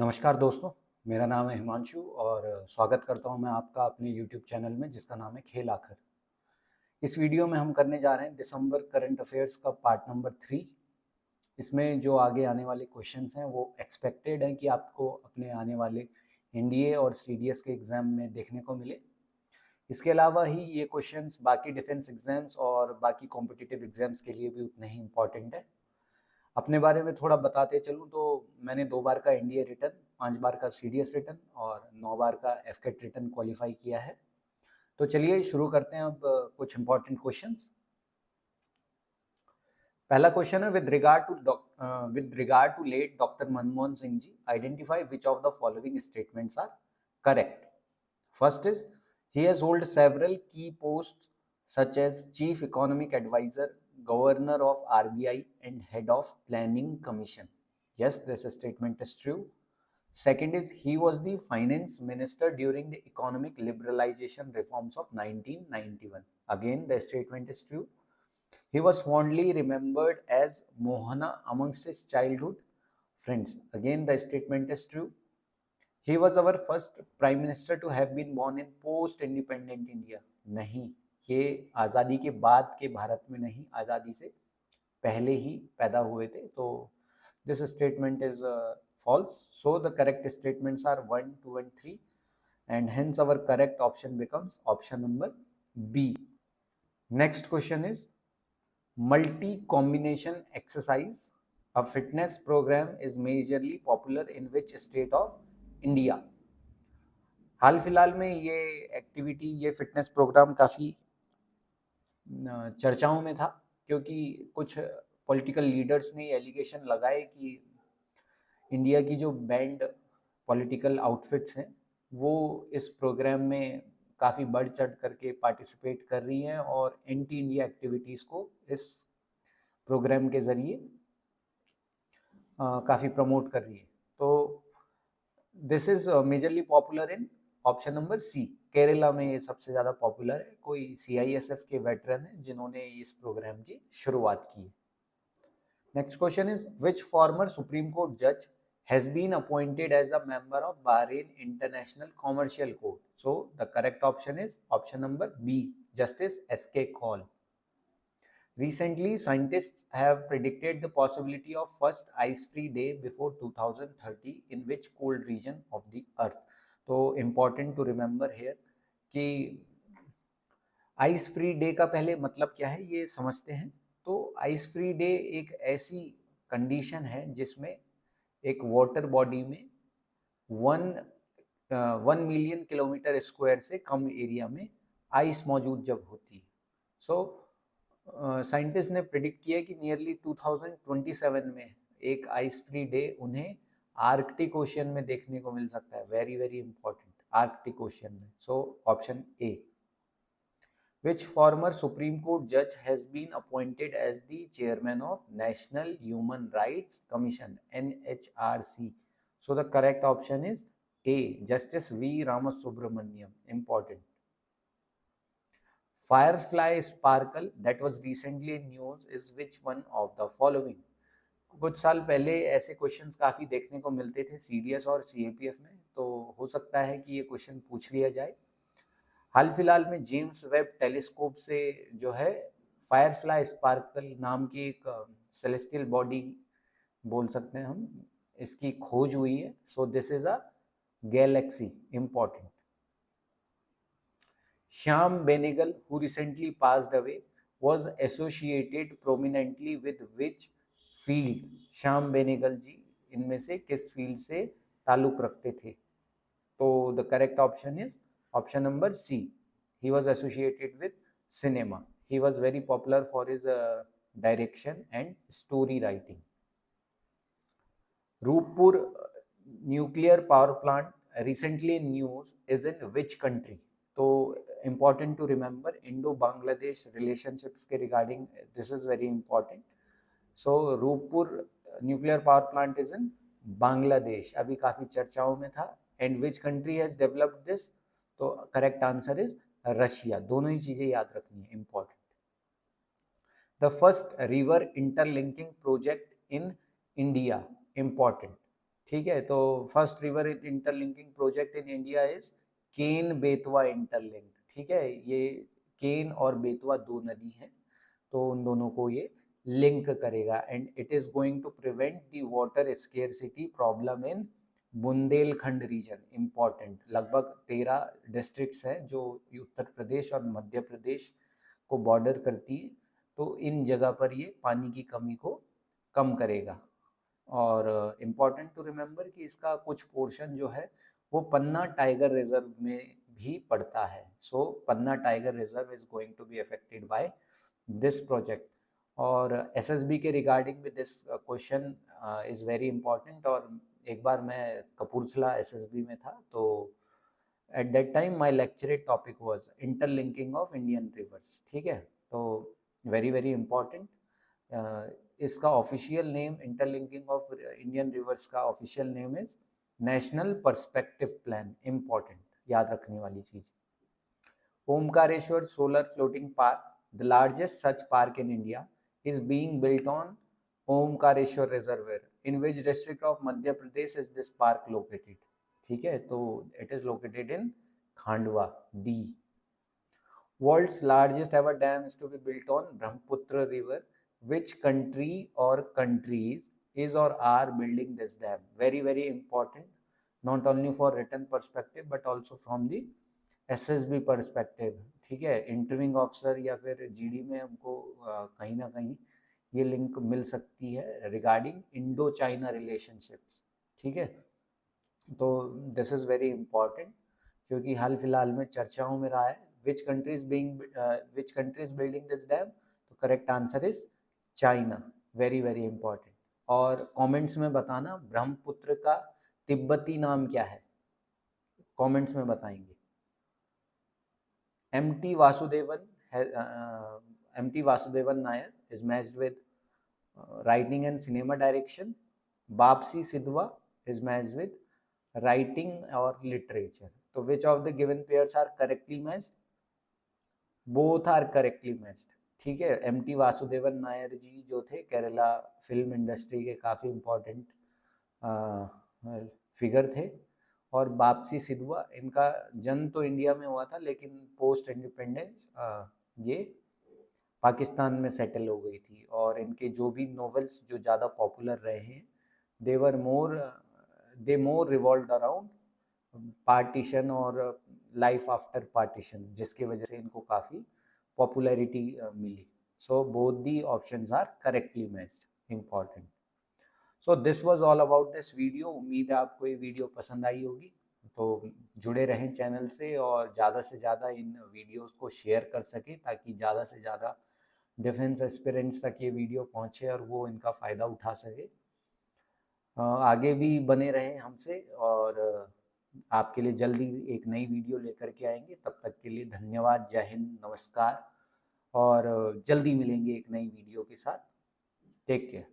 नमस्कार दोस्तों, मेरा नाम है हिमांशु और स्वागत करता हूं मैं आपका अपने YouTube चैनल में जिसका नाम है खेल आखिर। इस वीडियो में हम करने जा रहे हैं दिसंबर करंट अफेयर्स का पार्ट नंबर 3। इसमें जो आगे आने वाले क्वेश्चंस हैं वो एक्सपेक्टेड हैं कि आपको अपने आने वाले एनडीए और सीडीएस के एग्जाम में देखने को मिले। इसके अलावा ही ये क्वेश्चंस बाकी डिफेंस एग्जाम्स और बाकी कॉम्पिटिटिव एग्जाम्स के लिए भी उतने ही इम्पोर्टेंट है। अपने बारे में थोड़ा बताते चलूँ तो मैंने 2 बार का एनडीए रिटन, 5 बार का सीडीएस रिटन और 9 बार का एफकेट रिटन क्वालिफाई किया है। तो चलिए शुरू करते हैं अब कुछ इंपॉर्टेंट क्वेश्चंस। पहला क्वेश्चन है with regard to late doctor Manmohan Singh ji, identify which of the following statements are correct. First is he has hold several key post such as chief economic advisor, governor of RBI and head of planning commission. Yes, this statement is true. Second is he was the finance minister during the economic liberalization reforms of 1991. Again, the statement is true. He was fondly remembered as Mohana amongst his childhood friends. Again, the statement is true. He was our first prime minister to have been born in post independent India. नहीं, ये आज़ादी के बाद के भारत में नहीं, आज़ादी से पहले ही पैदा हुए थे। तो this statement is false. So the correct statements are 1, 2 and 3 and hence our correct option becomes option number B. Next question is multi combination exercise. A fitness program is majorly popular in which state of India? हाल फिलहाल में ये activity, ये fitness programme काफ़ी चर्चाओं में था क्योंकि कुछ पॉलिटिकल लीडर्स ने एलिगेशन लगाए कि इंडिया की जो बैंड पॉलिटिकल आउटफिट्स हैं वो इस प्रोग्राम में काफ़ी बढ़ चढ़ करके पार्टिसिपेट कर रही हैं और एंटी इंडिया एक्टिविटीज़ को इस प्रोग्राम के ज़रिए काफ़ी प्रमोट कर रही है। तो this is majorly popular in option number C, Kerala में ये सबसे ज़्यादा पॉपुलर है। कोई सीआईएसएफ के वेटरन है जिन्होंने इस प्रोग्राम की शुरुआत की है। Next question is which former supreme court जज has been appointed as a member of Bahrain International Commercial Court? So the correct option is option number B, Justice S.K. Kaul. Recently, scientists have predicted the possibility of first ice-free day before 2030 in which cold region of the earth? तो important to remember here कि ice free day का पहले मतलब क्या है ये समझते हैं। तो आइस फ्री डे एक ऐसी कंडीशन है जिसमें एक वाटर बॉडी में 1 मिलियन किलोमीटर स्क्वायर से कम एरिया में आइस मौजूद जब होती है। सो साइंटिस्ट ने प्रिडिक्ट किया कि नियरली 2027 में एक आइस फ्री डे उन्हें आर्कटिक ओशियन में देखने को मिल सकता है। Very very important, Arctic Ocean में। So option A. Which former Supreme Court judge has been appointed as the chairman of National Human Rights Commission NHRC? So the correct option is A, Justice V. Ramasubramaniam. Important. Firefly sparkle that was recently in news is which one of the following? कुछ साल पहले ऐसे questions काफ़ी देखने को मिलते थे CDS और सीएपीएफ में, तो हो सकता है कि ये क्वेश्चन पूछ लिया जाए। हाल फिलहाल में जेम्स वेब टेलीस्कोप से जो है फायरफ्लाई स्पार्कल नाम की एक सेलेस्टियल बॉडी बोल सकते हैं हम, इसकी खोज हुई है। So this is a galaxy. Important. Shyam Benegal who recently passed away was associated prominently with which field? Shyam Benegal ji इनमें से किस फील्ड से ताल्लुक रखते थे? तो the correct option is option number C. He was associated with cinema. He was very popular for his direction and story writing. Rupur nuclear power plant recently in news is in which country? तो important to remember Indo-Bangladesh relationships के regarding this is very important. So Rupur nuclear power plant is in Bangladesh. अभी काफी चर्चाओं में था. And which country has developed this? तो correct answer is Russia. दोनों ही चीजें याद रखनी है, important. The first river interlinking project in India, important, ठीक है, तो first river interlinking project in India is Ken Betwa interlink. ठीक है, ये केन और बेतवा दो नदी हैं, तो उन दोनों को ये लिंक करेगा and it is going to prevent the water scarcity problem in Bundelkhand region. Important, लगभग 13 डिस्ट्रिक्ट्स हैं जो उत्तर प्रदेश और मध्य प्रदेश को बॉर्डर करती है, तो इन जगह पर ये पानी की कमी को कम करेगा। और इम्पॉर्टेंट टू रिमेंबर कि इसका कुछ पोर्शन जो है वो पन्ना टाइगर रिजर्व में भी पड़ता है। So Panna tiger reserve is going to be affected by this project. और एसएसबी के regarding with this question is very important. और एक बार मैं कपूरथला एसएसबी में था, तो at that time my lecturette topic was interlinking of Indian rivers. ठीक है, तो वेरी वेरी इंपॉर्टेंट। इसका official name, interlinking of Indian rivers का official name is National Perspective Plan. Important, याद रखने वाली चीज। Omkareshwar solar floating park, the largest such park in India, is being built on Omkareshwar reservoir. In which district of Madhya Pradesh is this park located? ठीक है, तो it is located in Khandwa, D. World's largest ever dam is to be built on Brahmaputra River. Which country or countries is or are building this dam? Very very important, not only for written perspective but also from the SSB perspective। ठीक है, interviewing officer या फिर GD में हमको कहीं ना कहीं ये लिंक मिल सकती है रिगार्डिंग इंडो चाइना रिलेशनशिप्स। ठीक है, तो दिस इज वेरी इंपॉर्टेंट क्योंकि हाल फिलहाल में चर्चाओं में रहा है। which country is building this dam? तो correct answer is China. Very very important. और कमेंट्स में बताना ब्रह्मपुत्र का तिब्बती नाम क्या है, कमेंट्स में बताएंगे। MT Vasudevan Nair is matched with writing and cinema direction. Bapsi Sidhwa is matched with writing or literature. So which of the given pairs are correctly matched? Both are correctly matched। ठीक है, MT वासुदेवन नायर जी जो थे Kerala film industry के काफ़ी important figure थे, और बापसी सिद्धवा, इनका जन्म तो इंडिया में हुआ था लेकिन पोस्ट इंडिपेंडेंस ये पाकिस्तान में सेटल हो गई थी। और इनके जो भी नॉवेल्स जो ज़्यादा पॉपुलर रहे हैं, they more revolve around partition और लाइफ आफ्टर पार्टीशन, जिसकी वजह से इनको काफ़ी पॉपुलैरिटी मिली। So both the options are correctly matched. Important. So this was all about this video. उम्मीद है आपको ये वीडियो पसंद आई होगी, तो जुड़े रहें चैनल से और ज़्यादा से ज़्यादा इन वीडियोस को शेयर कर सकें ताकि ज़्यादा से ज़्यादा डिफेंस एस्पिरेंट्स तक ये वीडियो पहुँचे और वो इनका फ़ायदा उठा सके। आगे भी बने रहें हमसे, और आपके लिए जल्दी एक नई वीडियो लेकर के आएंगे। तब तक के लिए धन्यवाद, जय हिंद, नमस्कार, और जल्दी मिलेंगे एक नई वीडियो के साथ। Take care.